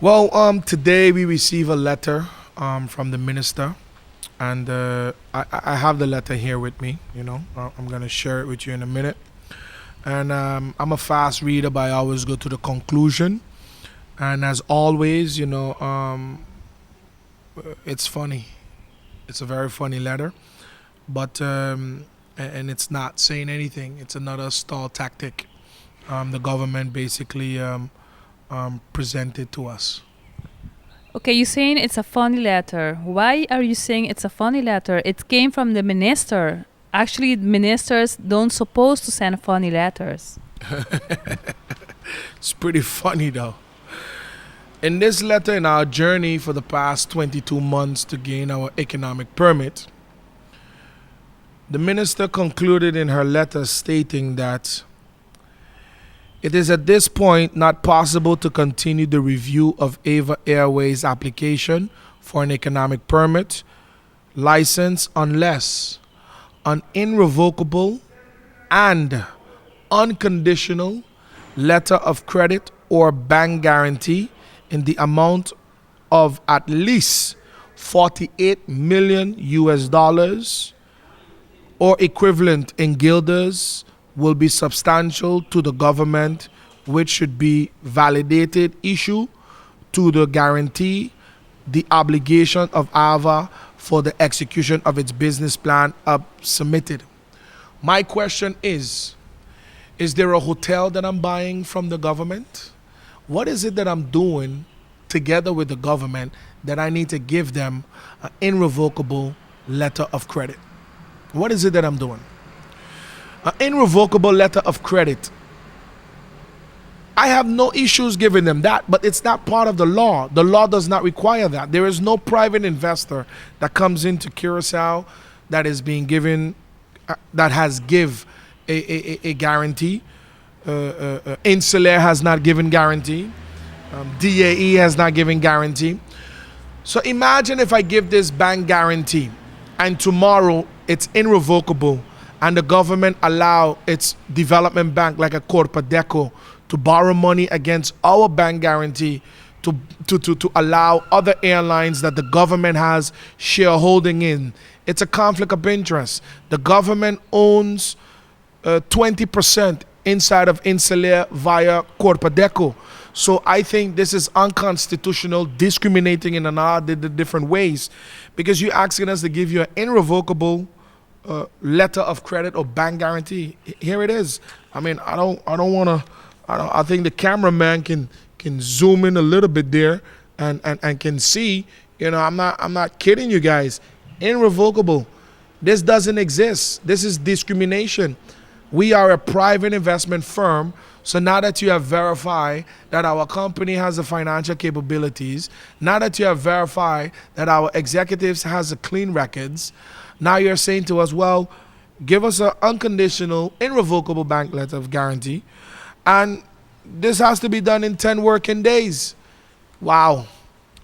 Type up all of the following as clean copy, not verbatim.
Today we receive a letter from the minister, and I have the letter here with me. I'm gonna share it with you in a minute. And I'm a fast reader, but I always go to the conclusion. And as always, it's funny. It's a very funny letter, but and it's not saying anything. It's another stall tactic. The government basically presented to us. Okay, you're saying it's a funny letter. Why are you saying it's a funny letter? It came from the minister. Actually, ministers don't supposed to send funny letters. It's pretty funny though. In this letter, in our journey for the past 22 months to gain our economic permit, the minister concluded in her letter stating that it is at this point not possible to continue the review of Ava Airways application for an economic permit license unless an irrevocable and unconditional letter of credit or bank guarantee in the amount of at least 48 million US dollars or equivalent in guilders will be substantial to the government, which should be validated issue to the guarantee the obligation of Ava for the execution of its business plan submitted. My question is there a hotel that I'm buying from the government? What is it that I'm doing together with the government that I need to give them an irrevocable letter of credit? What is it that I'm doing? An irrevocable letter of credit. I have no issues giving them that, but it's not part of the law. The law does not require that. There is no private investor that comes into Curacao that is being given, that has give a guarantee. Insulair has not given guarantee. DAE has not given guarantee. So imagine if I give this bank guarantee and tomorrow it's irrevocable and the government allow its development bank like a Corpadeco to borrow money against our bank guarantee to allow other airlines that the government has shareholding in. It's a conflict of interest. The government owns 20% inside of Insulair via Corpadeco. So I think this is unconstitutional, discriminating in another different ways, because you're asking us to give you an irrevocable letter of credit or bank guarantee. Here it is. I mean, I don't want to. I think the cameraman can zoom in a little bit there and can see. I'm not kidding you guys. Irrevocable. This doesn't exist. This is discrimination. We are a private investment firm. So now that you have verified that our company has the financial capabilities, now that you have verified that our executives has the clean records, now you're saying to us, well, give us an unconditional, irrevocable bank letter of guarantee. And this has to be done in 10 working days. Wow.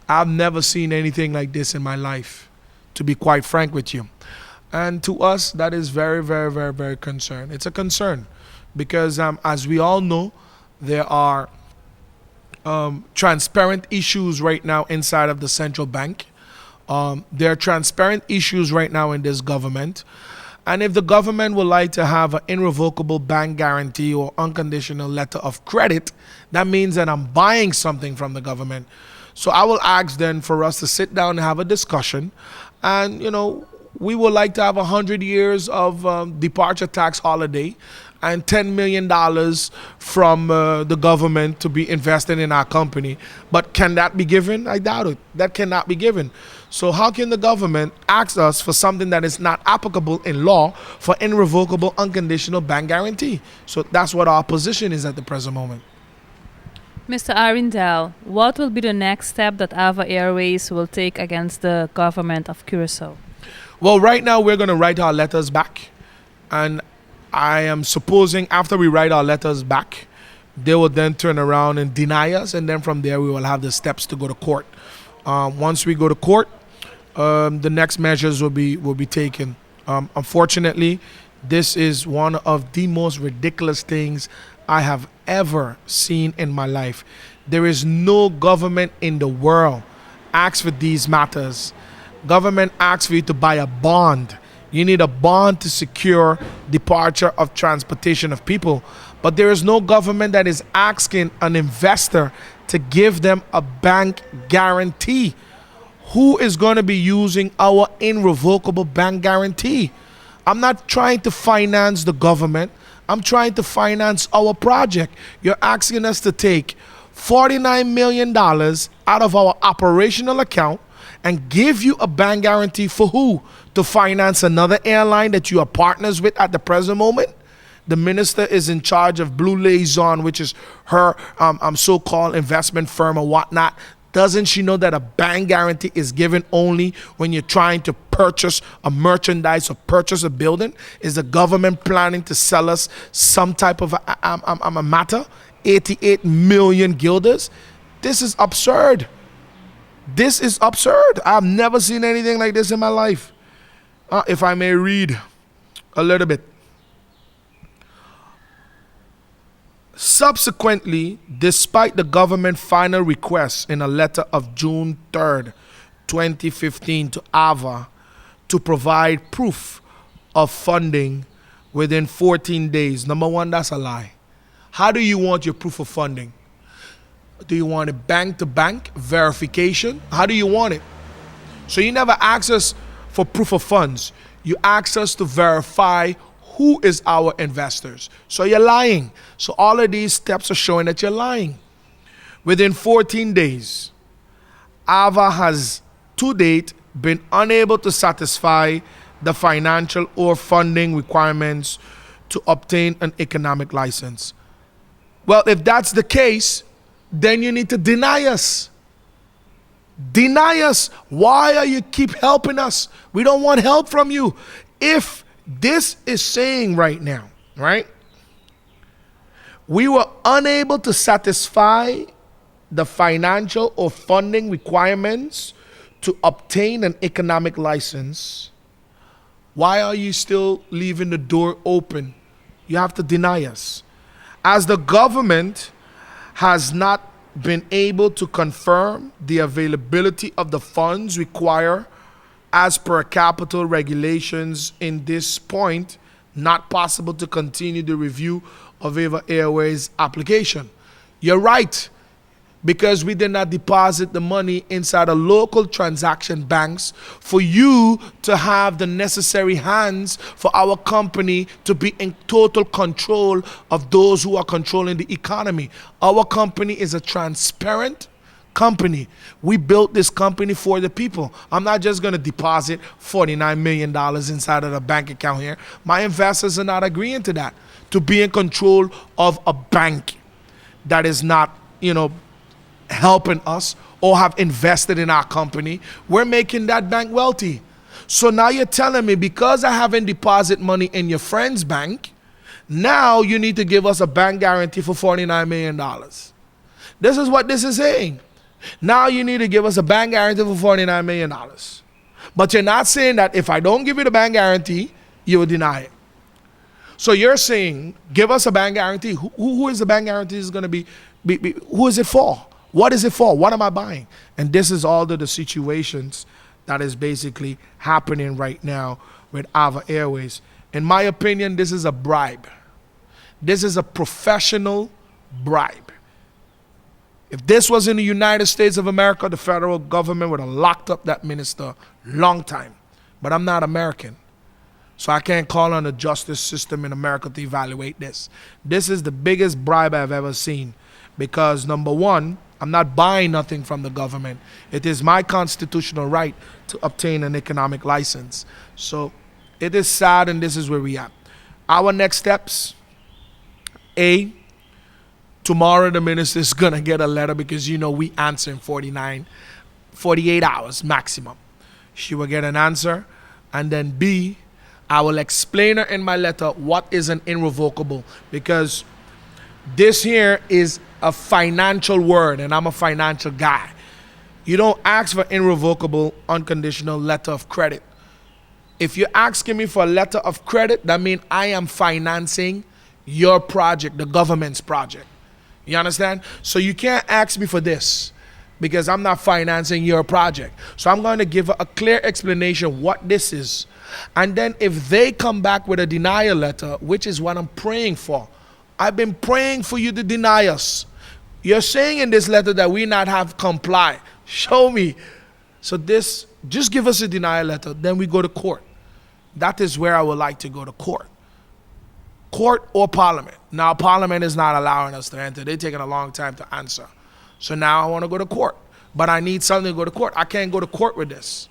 I've never seen anything like this in my life, to be quite frank with you. And to us, that is very, very, very, very concerned. It's a concern because as we all know, there are transparent issues right now inside of the central bank. There are transparent issues right now in this government. And if the government would like to have an irrevocable bank guarantee or unconditional letter of credit, that means that I'm buying something from the government. So I will ask then for us to sit down and have a discussion. And, we would like to have 100 years of departure tax holiday and $10 million from the government to be invested in our company. But can that be given? I doubt it. That cannot be given. So how can the government ask us for something that is not applicable in law for irrevocable unconditional bank guarantee? So that's what our position is at the present moment. Mr. Arindel, what will be the next step that Ava Airways will take against the government of Curacao? Well, right now we're going to write our letters back, and I am supposing after we write our letters back, they will then turn around and deny us, and then from there we will have the steps to go to court. Once we go to court, the next measures will be taken. Unfortunately, this is one of the most ridiculous things I have ever seen in my life. There is no government in the world asks for these matters. Government asks for you to buy a bond. You need a bond to secure departure of transportation of people. But there is no government that is asking an investor to give them a bank guarantee. Who is going to be using our irrevocable bank guarantee? I'm not trying to finance the government. I'm trying to finance our project. You're asking us to take $49 million out of our operational account and give you a bank guarantee for who? To finance another airline that you are partners with at the present moment? The minister is in charge of Blue Liaison, which is her so-called investment firm or whatnot. Doesn't she know that a bank guarantee is given only when you're trying to purchase a merchandise or purchase a building? Is the government planning to sell us some type of a matter? 88 million guilders? This is absurd. This is absurd. I've never seen anything like this in my life. If I may read a little bit. Subsequently, despite the government final request in a letter of June 3rd, 2015 to Ava to provide proof of funding within 14 days. Number one, that's a lie. How do you want your proof of funding? Do you want it bank to bank verification? How do you want it? So you never ask us for proof of funds. You ask us to verify who is our investors. So you're lying. So all of these steps are showing that you're lying. Within 14 days, Ava has to date been unable to satisfy the financial or funding requirements to obtain an economic license. Well, if that's the case, then you need to deny us. Deny us. Why are you keep helping us? We don't want help from you. If this is saying right now, right? We were unable to satisfy the financial or funding requirements to obtain an economic license. Why are you still leaving the door open? You have to deny us. As the government has not been able to confirm the availability of the funds required as per capital regulations in this point, not possible to continue the review of Ava Airways application. You're right, because we did not deposit the money inside a local transaction banks for you to have the necessary hands for our company to be in total control of those who are controlling the economy. Our company is a transparent company. We built this company for the people. I'm not just going to deposit $49 million inside of the bank account here. My investors are not agreeing to that, to be in control of a bank that is not, helping us or have invested in our company. We're making that bank wealthy. So now you're telling me because I haven't deposited money in your friend's bank, now you need to give us a bank guarantee for $49 million. This is what this is saying. Now you need to give us a bank guarantee for $49 million. But you're not saying that if I don't give you the bank guarantee, you will deny it. So you're saying, give us a bank guarantee. Who is the bank guarantee is going to be? Who is it for? What is it for? What am I buying? And this is all the situations that is basically happening right now with Ava Airways. In my opinion, this is a bribe. This is a professional bribe. If this was in the United States of America, the federal government would have locked up that minister long time. But I'm not American. So I can't call on the justice system in America to evaluate this. This is the biggest bribe I've ever seen. Because number one, I'm not buying nothing from the government. It is my constitutional right to obtain an economic license. So it is sad, and this is where we are. Our next steps, A, tomorrow the minister is going to get a letter because we answer in 48 hours maximum. She will get an answer. And then B, I will explain her in my letter what is an irrevocable, because this here is a financial word, and I'm a financial guy. You don't ask for irrevocable, unconditional letter of credit. If you're asking me for a letter of credit, that means I am financing your project, the government's project. You understand? So you can't ask me for this because I'm not financing your project. So I'm going to give a clear explanation what this is. And then if they come back with a denial letter, which is what I'm praying for, I've been praying for you to deny us. You're saying in this letter that we not have comply. Show me. So this, just give us a denial letter, then we go to court. That is where I would like to go to court. Court or parliament. Now parliament is not allowing us to enter. They're taking a long time to answer. So now I want to go to court. But I need something to go to court. I can't go to court with this.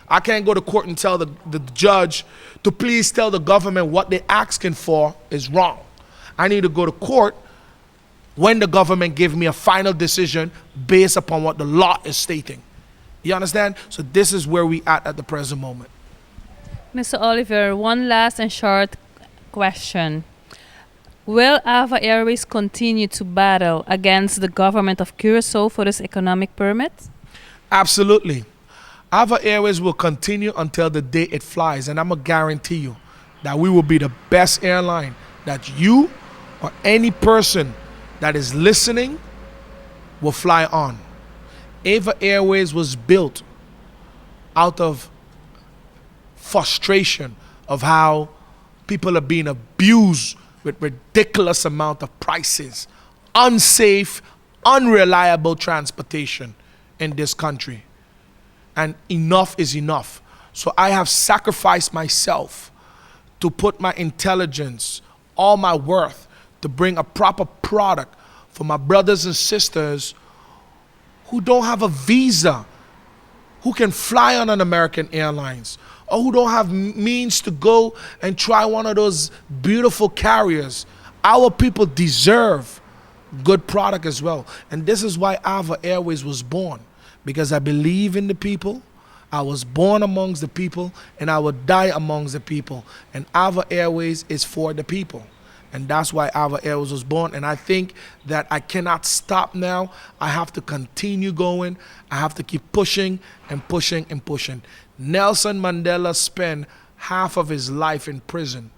I can't go to court and tell the judge to please tell the government what they're asking for is wrong. I need to go to court when the government give me a final decision based upon what the law is stating. You understand? So this is where we at the present moment. Mr. Oliver, one last and short question. Will Ava Airways continue to battle against the government of Curacao for this economic permit? Absolutely. Ava Airways will continue until the day it flies, and I'm going to guarantee you that we will be the best airline that you or any person that is listening will fly on. Ava Airways was built out of frustration of how people are being abused with ridiculous amount of prices, unsafe, unreliable transportation in this country. And enough is enough. So I have sacrificed myself to put my intelligence, all my worth, to bring a proper product for my brothers and sisters who don't have a visa, who can fly on an American Airlines, or who don't have means to go and try one of those beautiful carriers. Our people deserve good product as well. And this is why Ava Airways was born, because I believe in the people. I was born amongst the people, and I will die amongst the people. And Ava Airways is for the people. And that's why Ava Airways was born. And I think that I cannot stop now. I have to continue going. I have to keep pushing and pushing and pushing. Nelson Mandela spent half of his life in prison,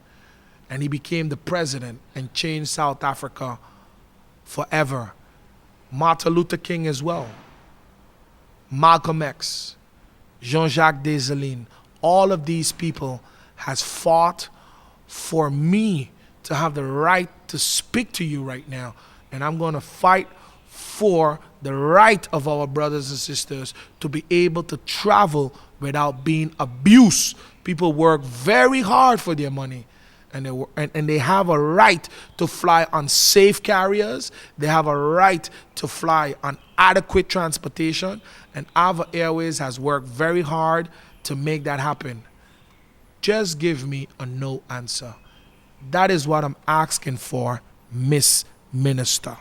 and he became the president and changed South Africa forever. Martin Luther King as well. Malcolm X, Jean-Jacques Dessalines, all of these people has fought for me to have the right to speak to you right now. And I'm going to fight for the right of our brothers and sisters to be able to travel without being abused. People work very hard for their money, and they have a right to fly on safe carriers. They have a right to fly on adequate transportation, and Ava Airways has worked very hard to make that happen. Just give me a no answer. That is what I'm asking for, Miss Minister.